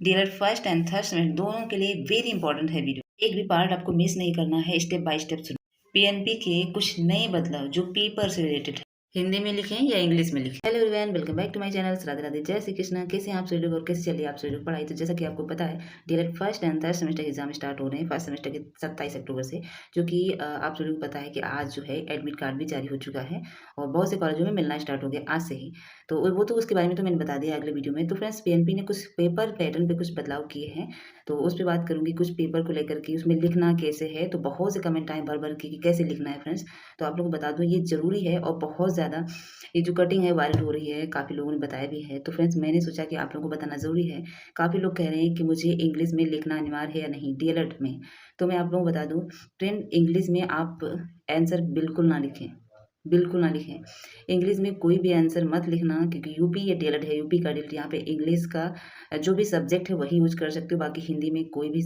DElEd first and third semester दोनों के लिए वेरी इंपॉर्टेंट है वीडियो। एक भी पार्ट आपको मिस नहीं करना है, स्टेप बाय स्टेप सुनो। पीएनपी के कुछ नए बदलाव जो पेपर से रिलेटेड है, हिंदी में लिखें या इंग्लिश में लिखें। Hello everyone, welcome back to my channel. Radhe Radhe, जय श्री कृष्ण। कैसे हैं आप सभी लोग और कैसे चलिए आप सभी लोग पढ़ाई। तो जैसा कि आपको पता है, DElEd first and third semester exam start हो रहे हैं फर्स्ट सेमेस्टर के 27 अक्टूबर से, जो कि आप सभी लोग को पता है कि आज जो है एडमिट कार्ड भी जारी हो चुका है और बहुत से कॉलेजों में मिलना स्टार्ट हो गया आज से ही। तो वो तो उसके बारे में तो मैंने बता दिया अगले वीडियो में। तो फ्रेंड्स, पीएनपी ने कुछ पेपर पैटर्न पे कुछ बदलाव किए हैं, तो उस पर बात करूंगी। कुछ पेपर को लेकर के उसमें लिखना कैसे है, तो बहुत से कमेंट आए भर भर के कि कैसे लिखना है फ्रेंड्स। तो आप लोगों को बता दूं ये जरूरी है और बहुत ज़्यादा ये जो कटिंग है वायरल हो रही है, काफ़ी लोगों ने बताया भी है। तो फ्रेंड्स, मैंने सोचा कि आप लोगों को बताना ज़रूरी है। काफ़ी लोग कह रहे हैं कि मुझे इंग्लिश में लिखना अनिवार्य है या नहीं डीएलएड में। तो मैं आप लोगों को बता दूं फ्रेंड, इंग्लिश में आप आंसर बिल्कुल ना लिखें, बिल्कुल ना लिखें। इंग्लिश में कोई भी आंसर मत लिखना, क्योंकि यूपी या डीएलएड है, यूपी का डीएलएड, यहाँ पे इंग्लिश का जो भी सब्जेक्ट है वही यूज कर सकते हो। बाकी हिंदी में कोई भी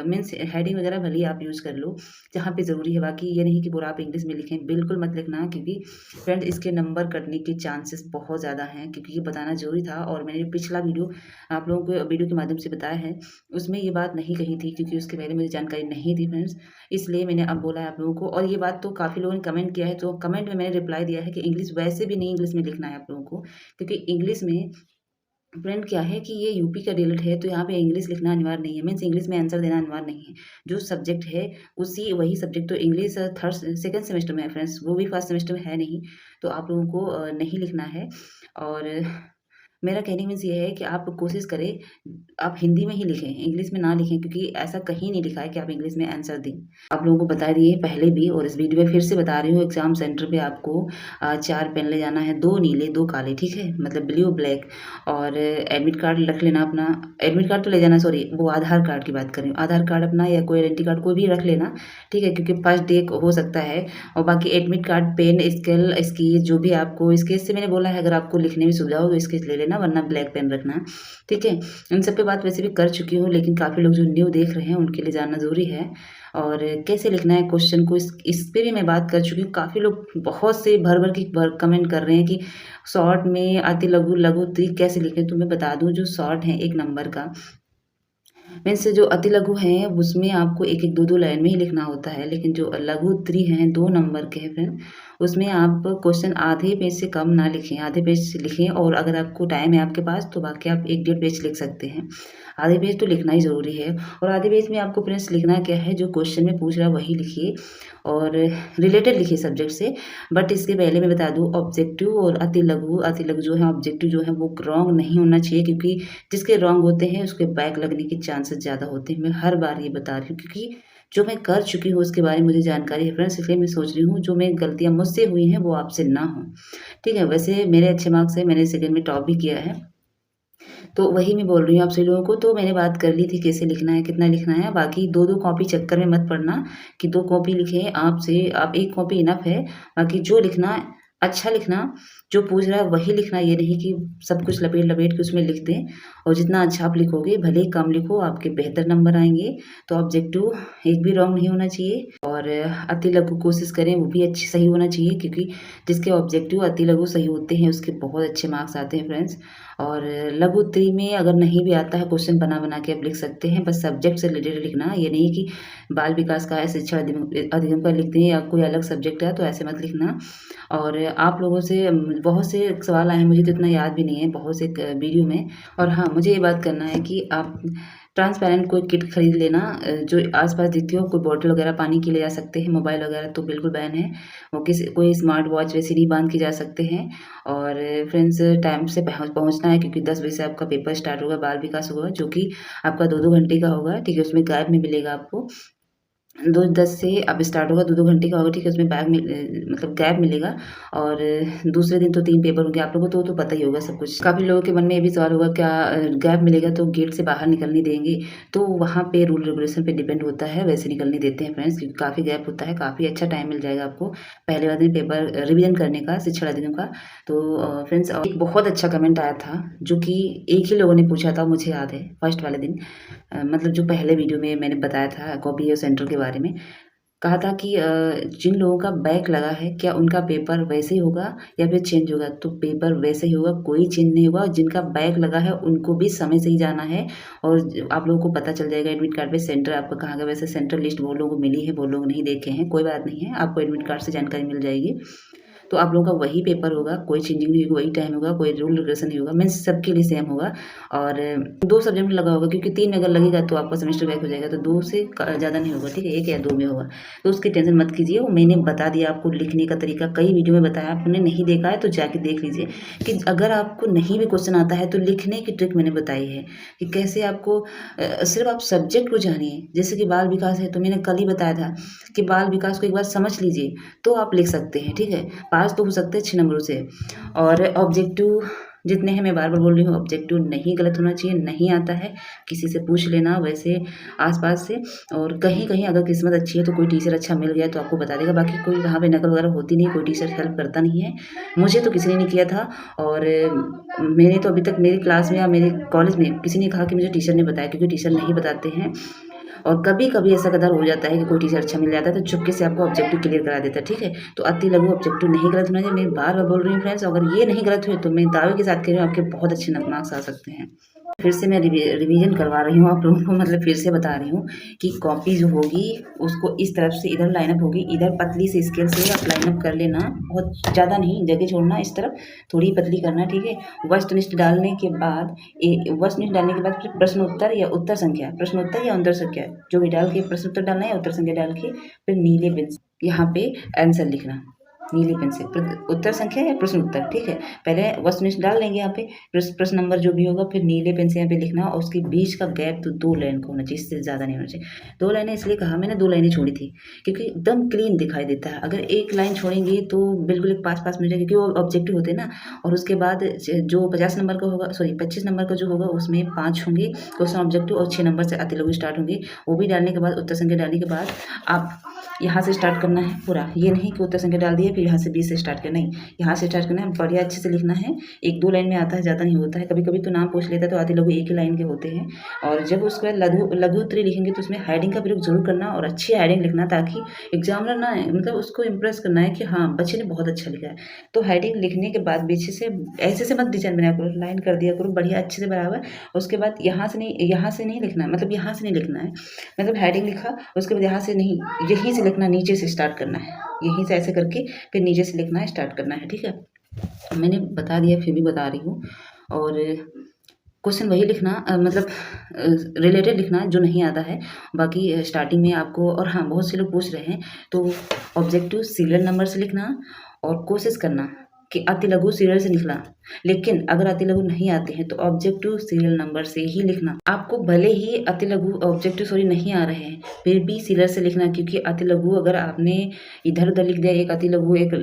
मीन्स हेडिंग वगैरह भले ही आप यूज कर लो जहाँ पे ज़रूरी है। बाकी ये नहीं कि पूरा आप इंग्लिश में लिखें, बिल्कुल मत लिखना, क्योंकि फ्रेंड इसके नंबर कटने के चांसेस बहुत ज़्यादा हैं। क्योंकि ये बताना जरूरी था और मैंने पिछला वीडियो आप लोगों को वीडियो के माध्यम से बताया है, उसमें ये बात नहीं कही थी, क्योंकि उसके बारे में मुझे जानकारी नहीं थी फ्रेंड्स। इसलिए मैंने अब बोला है आप लोगों को। और ये बात तो काफ़ी लोगों ने कमेंट किया है, तो कमेंट में मैंने रिप्लाई दिया है कि इंग्लिश वैसे भी नहीं इंग्लिश में लिखना है आप लोगों को, क्योंकि इंग्लिश में फ्रेंड क्या है कि ये यूपी का डीएलएड है, तो यहाँ पे इंग्लिश लिखना अनिवार्य नहीं है। मीन्स इंग्लिश में आंसर देना अनिवार्य नहीं है। जो सब्जेक्ट है उसी वही सब्जेक्ट, तो इंग्लिश थर्ड सेकंड सेमेस्टर में है फ्रेंड्स, वो भी फर्स्ट सेमेस्टर में है नहीं। तो आप लोगों को नहीं लिखना है। और मेरा कहने मीन्स ये है कि आप कोशिश करें आप हिंदी में ही लिखें, इंग्लिश में ना लिखें, क्योंकि ऐसा कहीं नहीं लिखा है कि आप इंग्लिश में आंसर दें। आप लोगों को बता दिए पहले भी और इस वीडियो में फिर से बता रही हूँ। एग्जाम सेंटर पे आपको 4 पेन ले जाना है, 2 नीले 2 काले, ठीक है, मतलब ब्लू ब्लैक। और एडमिट कार्ड रख लेना अपना। एडमिट कार्ड तो ले जाना, सॉरी वो आधार कार्ड की बात कर रही हूँ। आधार कार्ड अपना या कोई आइडेंटिटी कार्ड कोई भी रख लेना, ठीक है, क्योंकि फर्स्ट डे हो सकता है। और बाकी admit card, pen, scale, sketch जो भी आपको, स्केच से मैंने बोला है अगर आपको लिखने में सुविधा हो तो स्केच ले लेना, वरना ब्लैक पेन रखना, ठीक है। इन सब पे बात वैसे भी कर चुकी हूँ, लेकिन काफ़ी लोग जो न्यू देख रहे हैं उनके लिए जानना ज़रूरी है। और कैसे लिखना है क्वेश्चन को, इस पे भी मैं बात कर चुकी हूँ। काफ़ी लोग बहुत से भर भर की कमेंट कर रहे हैं कि शॉर्ट में अति लघु लघु त्रिक कैसे लिखें। तो मैं बता दूं, जो शॉर्ट है 1 नंबर का, मीन्स जो अति लघु है उसमें आपको 1-1 2-2 लाइन में ही लिखना होता है। लेकिन जो लघु त्रि हैं 2 नंबर के हैं फ्रेंड, उसमें आप क्वेश्चन आधे पेज से कम ना लिखें, आधे पेज से लिखें। और अगर आपको टाइम है आपके पास तो बाकी आप 1-1.5 पेज लिख सकते हैं। आधे पेज तो लिखना ही ज़रूरी है। और आधे पेज में आपको फ्रेंड्स लिखना क्या है, जो क्वेश्चन में पूछ रहा है वही लिखिए और रिलेटेड लिखिए सब्जेक्ट से। बट इसके पहले मैं बता दूँ, ऑब्जेक्टिव और अति लघु जो है, ऑब्जेक्टिव जो है वो रॉन्ग नहीं होना चाहिए, क्योंकि जिसके रॉन्ग होते हैं उसके बैक लगने के चांसेस ज़्यादा होते हैं। मैं हर बार ये बता रही हूँ, क्योंकि जो मैं कर चुकी हूँ उसके बारे में मुझे जानकारी है फ्रेंड्स। इसलिए मैं सोच रही हूँ जो मैं गलतियाँ मुझसे हुई हैं वो आपसे ना हो, ठीक है। वैसे मेरे अच्छे मार्क्स है, मैंने सेकंड में टॉप भी किया है, तो वही मैं बोल रही हूँ आप सभी लोगों को। तो मैंने बात कर ली थी कैसे लिखना है, कितना लिखना है। बाकी 2-2 कॉपी चक्कर में मत पड़ना कि 2 कॉपी लिखें आपसे, आप 1 कॉपी इनफ है। बाकी जो लिखना अच्छा लिखना, जो पूछ रहा है वही लिखना। ये नहीं कि सब कुछ लपेट-लपेट के उसमें लिख दें। और जितना अच्छा आप लिखोगे, भले ही कम लिखो, आपके बेहतर नंबर आएँगे। तो ऑब्जेक्टिव एक भी रॉन्ग नहीं होना चाहिए। और अति लघु कोशिश करें वो भी अच्छी सही होना चाहिए, क्योंकि जिसके ऑब्जेक्टिव अति लघु सही होते हैं उसके बहुत अच्छे मार्क्स आते हैं फ्रेंड्स। और लघु उत्तरी में अगर नहीं भी आता है क्वेश्चन बना के आप लिख सकते हैं, बस सब्जेक्ट से रिलेटेड लिखना। ये नहीं कि बाल विकास का है, शिक्षा अधिगम का लिखते हैं या कोई अलग सब्जेक्ट है, तो ऐसे मत लिखना। और आप लोगों से बहुत से सवाल आए हैं, मुझे तो इतना याद भी नहीं है बहुत से वीडियो में। और हाँ, मुझे ये बात करना है कि आप ट्रांसपेरेंट कोई किट खरीद लेना, जो आसपास दिखती हो। कोई बॉटल वगैरह पानी की ले जा सकते हैं, मोबाइल वगैरह तो बिल्कुल बैन है। वो कोई स्मार्ट वॉच वैसे नहीं बांध के जा सकते हैं। और फ्रेंड्स, टाइम से पहुंचना है, क्योंकि 10 बजे से आपका पेपर स्टार्ट होगा, बाल विकास होगा, जो कि आपका 2-2 घंटे का होगा, ठीक है। उसमें गाइड में मिलेगा आपको 2:10 से अब स्टार्ट होगा, 2-2 घंटे का होगा, ठीक है। उसमें मतलब गैप मिलेगा। और दूसरे दिन तो 3 पेपर होंगे। आप लोगों को तो पता ही होगा सब कुछ। काफ़ी लोगों के मन में ये भी सवाल होगा, क्या गैप मिलेगा तो गेट से बाहर निकलने देंगे? तो वहाँ पे रूल रेगुलेशन पे डिपेंड होता है, वैसे निकलने देते हैं फ्रेंड्स, क्योंकि काफ़ी गैप होता है। काफ़ी अच्छा टाइम मिल जाएगा आपको पहले वाले दिन पेपर रिविजन करने का, शिक्षा अधिगम का। तो फ्रेंड्स, एक बहुत अच्छा कमेंट आया था, जो कि एक ही लोगों ने पूछा था, मुझे याद है फर्स्ट वाले दिन, मतलब जो पहले वीडियो में मैंने बताया था कॉपी सेंटर के बारे में। कहा था कि जिन लोगों का बैक लगा है क्या उनका पेपर वैसे ही होगा या फिर चेंज होगा, तो पेपर वैसे ही होगा, कोई चेंज नहीं होगा। जिनका बैक लगा है उनको भी समय से ही जाना है और आप लोगों को पता चल जाएगा एडमिट कार्ड पे सेंटर आपका कहाँ का। वैसे सेंट्रल लिस्ट वो लोगों को मिली है, वो लोग नहीं देखे हैं, कोई बात नहीं है, आपको एडमिट कार्ड से जानकारी मिल जाएगी। तो आप लोगों का वही पेपर होगा, कोई चेंजिंग नहीं होगी, वही टाइम होगा, कोई रूल रेगुलेशन नहीं होगा, मीन्स सबके लिए सेम होगा। और 2 सब्जेक्ट लगा होगा क्योंकि 3 में अगर लगेगा तो आपका सेमेस्टर बैक हो जाएगा, तो 2 से ज़्यादा नहीं होगा, ठीक है, 1 या 2 में होगा। तो उसकी टेंशन मत कीजिए, वो मैंने बता दिया आपको लिखने का तरीका, कई वीडियो में बताया, आपने नहीं देखा है तो जाके देख लीजिए कि अगर आपको नहीं भी क्वेश्चन आता है तो लिखने की ट्रिक मैंने बताई है कि कैसे आपको सिर्फ आप सब्जेक्ट को जानिए। जैसे कि बाल विकास है तो मैंने कल ही बताया था कि बाल विकास को एक बार समझ लीजिए तो आप लिख सकते हैं, ठीक है, पास तो हो सकते हैं 6 नंबरों से। और ऑब्जेक्टिव जितने हैं, मैं बार बार बोल रही हूँ, ऑब्जेक्टिव नहीं गलत होना चाहिए, नहीं आता है किसी से पूछ लेना वैसे आसपास से। और कहीं कहीं अगर किस्मत अच्छी है तो कोई टीचर अच्छा मिल गया तो आपको बता देगा, बाकी कोई वहाँ पे नकल वगैरह होती नहीं, कोई टीचर हेल्प करता नहीं है। मुझे तो किसी ने नहीं किया था और मैंने तो अभी तक मेरी क्लास में या मेरे कॉलेज में किसी ने कहा कि मुझे टीचर ने बताया, क्योंकि टीचर नहीं बताते हैं। और कभी कभी ऐसा कदर हो जाता है कि कोई टीचर अच्छा मिल जाता है तो चुपके से आपको ऑब्जेक्टिव क्लियर करा देता है, ठीक है। तो अति लघु ऑब्जेक्टिव नहीं गलत होना चाहिए, मैं बार बार बोल रही हूँ फ्रेंड्स, अगर ये नहीं गलत हुए तो मैं दावे के साथ कह रही हूँ आपके बहुत अच्छे मार्क्स आ सकते हैं। फिर से मैं रिवीजन करवा रही हूँ आप लोगों को, मतलब फिर से बता रही हूँ कि कॉपी जो होगी उसको इस तरफ से इधर लाइनअप होगी, इधर पतली से स्केल से आप लाइनअप कर लेना, बहुत ज़्यादा नहीं जगह छोड़ना, इस तरफ थोड़ी पतली करना, ठीक है। वस्तुनिष्ठ डालने के बाद वस्तुनिष्ठ डालने के बाद फिर प्रश्नोत्तर या उत्तर संख्या, प्रश्नोत्तर या उत्तर संख्या जो भी डाल के प्रश्नोत्तर डालना है, उत्तर संख्या डाल के फिर नीले पेन से यहाँ पे आंसर लिखना, नीली पेन से उत्तर संख्या या प्रश्न उत्तर, ठीक है। पहले वस्तुनिष्ठ डाल लेंगे यहाँ पे प्रश्न नंबर जो भी होगा, फिर नीले पेन से यहाँ पे लिखना और उसके बीच का गैप तो 2 लाइन का होना चाहिए, इससे ज़्यादा नहीं होना चाहिए। 2 लाइनें इसलिए कहा मैंने, 2 लाइनें छोड़ी थी क्योंकि एकदम क्लीन दिखाई देता है। अगर 1 लाइन छोड़ेंगे तो बिल्कुल एक पास पास मिल जाएगा, क्योंकि वो ऑब्जेक्टिव होते हैं ना। और उसके बाद जो 50 नंबर का होगा, सॉरी 25 नंबर का जो होगा उसमें 5 होंगे क्वेश्चन ऑब्जेक्टिव और 6 नंबर से अति लघु स्टार्ट होंगे। वो भी डालने के बाद उत्तर संख्या डालने के बाद आप यहाँ से स्टार्ट करना है पूरा, ये नहीं कि उत्तर संख्या डाल दिए फिर यहाँ से 20 से स्टार्ट करना, नहीं, यहाँ से स्टार्ट करना है, बढ़िया अच्छे से लिखना है। 1-2 लाइन में आता है, ज़्यादा नहीं होता है, कभी कभी तो नाम पूछ लेता है तो आधे लोग 1 ही लाइन के होते हैं। और जब उसके बाद लघु उत्तरी लिखेंगे तो उसमें हेडिंग का प्रयोग जरूर करना और अच्छी हेडिंग लिखना, ताकि एग्जामिनर ना मतलब उसको इम्प्रेस करना है कि हाँ बच्चे ने बहुत अच्छा लिखा है। तो हेडिंग लिखने के बाद पीछे से ऐसे से मत डिजाइन बनाया करो, लाइन कर दिया करो बढ़िया अच्छे से बराबर। उसके बाद यहाँ से नहीं लिखना है, मतलब यहाँ से नहीं लिखना है, मतलब हेडिंग लिखा उसके बाद यहाँ से नहीं, यहीं से लिखना, नीचे से स्टार्ट करना है, यहीं से ऐसे करके फिर नीचे से लिखना है, स्टार्ट करना है, ठीक है। मैंने बता दिया फिर भी बता रही हूँ। और क्वेश्चन वही लिखना, मतलब रिलेटेड लिखना जो नहीं आता है। बाकी स्टार्टिंग में आपको, और हाँ बहुत से लोग पूछ रहे हैं तो ऑब्जेक्टिव सीरियल नंबर से लिखना और कोशिश करना कि अति लघु सीरियल से लिखना। लेकिन अगर अति लघु नहीं आते हैं तो ऑब्जेक्टिव सीरियल नंबर से ही लिखना। आपको भले ही अति लघु ऑब्जेक्टिव सॉरी नहीं आ रहे हैं फिर भी सीरियल से लिखना, क्योंकि अति लघु अगर आपने इधर उधर लिख दिया, एक अति लघु एक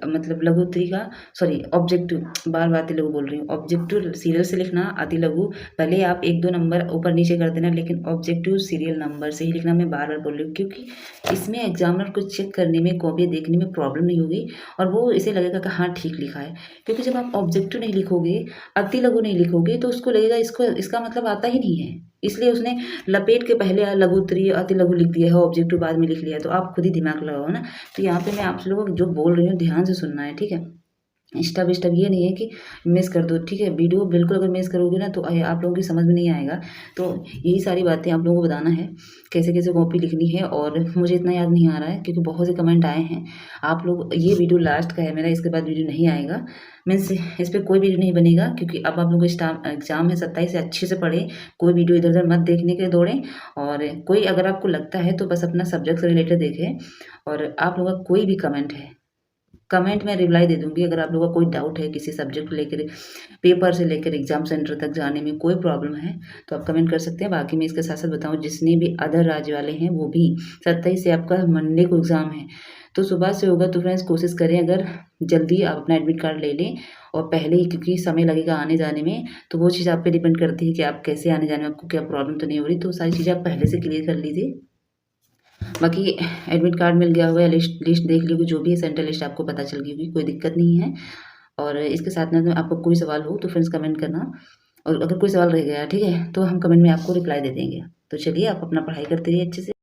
मतलब लघु उत्तरी का, सॉरी ऑब्जेक्टिव, बार बार अति लघु बोल रही हूँ, ऑब्जेक्टिव सीरियल से लिखना। अति लघु भले आप 1-2 नंबर ऊपर नीचे कर देना, लेकिन ऑब्जेक्टिव सीरियल नंबर से ही लिखना। मैं बार बार बोल रही हूँ क्योंकि इसमें एग्जामिनर को चेक करने में, कॉपी देखने में प्रॉब्लम नहीं होगी और वो इसे लगेगा कि हाँ ठीक लिखा है। क्योंकि जब आप ऑब्जेक्टिव नहीं लिखोगे, अति लघु नहीं लिखोगे तो उसको लगेगा इसका मतलब आता ही नहीं है, इसलिए उसने लपेट के पहले लघु उत्तरी अति लघु लिख दिया है, ऑब्जेक्टिव बाद में लिख लिया है। तो आप खुद ही दिमाग लगाओ ना। तो यहाँ पे मैं आप लोगों को जो बोल रही हूँ ध्यान से सुनना है, ठीक है। स्टेप स्टेप ये नहीं है कि मिस कर दो, ठीक है। वीडियो बिल्कुल अगर मिस करोगे ना तो आप लोगों की समझ में नहीं आएगा। तो यही सारी बातें आप लोगों को बताना है, कैसे कैसे कॉपी लिखनी है। और मुझे इतना याद नहीं आ रहा है क्योंकि बहुत से कमेंट आए हैं। आप लोग, ये वीडियो लास्ट का है मेरा, इसके बाद वीडियो नहीं आएगा, मीन्स इस पर कोई वीडियो नहीं बनेगा क्योंकि अब आप लोगों का एग्जाम है 27 से, अच्छे से पढ़ें, कोई वीडियो इधर उधर मत देखने के दौड़ें। और कोई अगर आपको लगता है तो बस अपना सब्जेक्ट से रिलेटेड देखें। और आप लोगों का कोई भी कमेंट है, कमेंट में रिप्लाई दे दूंगी। अगर आप लोगों का कोई डाउट है किसी सब्जेक्ट को लेकर, पेपर से लेकर एग्जाम सेंटर तक जाने में कोई प्रॉब्लम है तो आप कमेंट कर सकते हैं। बाकी मैं इसके साथ साथ बताऊँ, जितने भी अदर राज्य वाले हैं वो भी 27 से आपका मंडे को एग्ज़ाम है, तो सुबह से होगा। तो फ्रेंड्स कोशिश करें अगर जल्दी आप अपना एडमिट कार्ड ले लें और पहले ही, क्योंकि समय लगेगा आने जाने में, तो वो चीज़ आप पे डिपेंड करती है कि आप कैसे आने जाने में, आपको क्या प्रॉब्लम तो नहीं हो रही। तो सारी चीज़ें आप पहले से क्लियर कर लीजिए। बाकी एडमिट कार्ड मिल गया होगा या लिस्ट देख ली होगी, जो भी है सेंट्रल लिस्ट आपको पता चल गई होगी, कोई दिक्कत नहीं है। और इसके साथ में आपको कोई सवाल हो तो फ्रेंड्स कमेंट करना, और अगर कोई सवाल रह गया ठीक है तो हम कमेंट में आपको रिप्लाई दे देंगे। तो चलिए आप अपना पढ़ाई करते रहिए अच्छे से।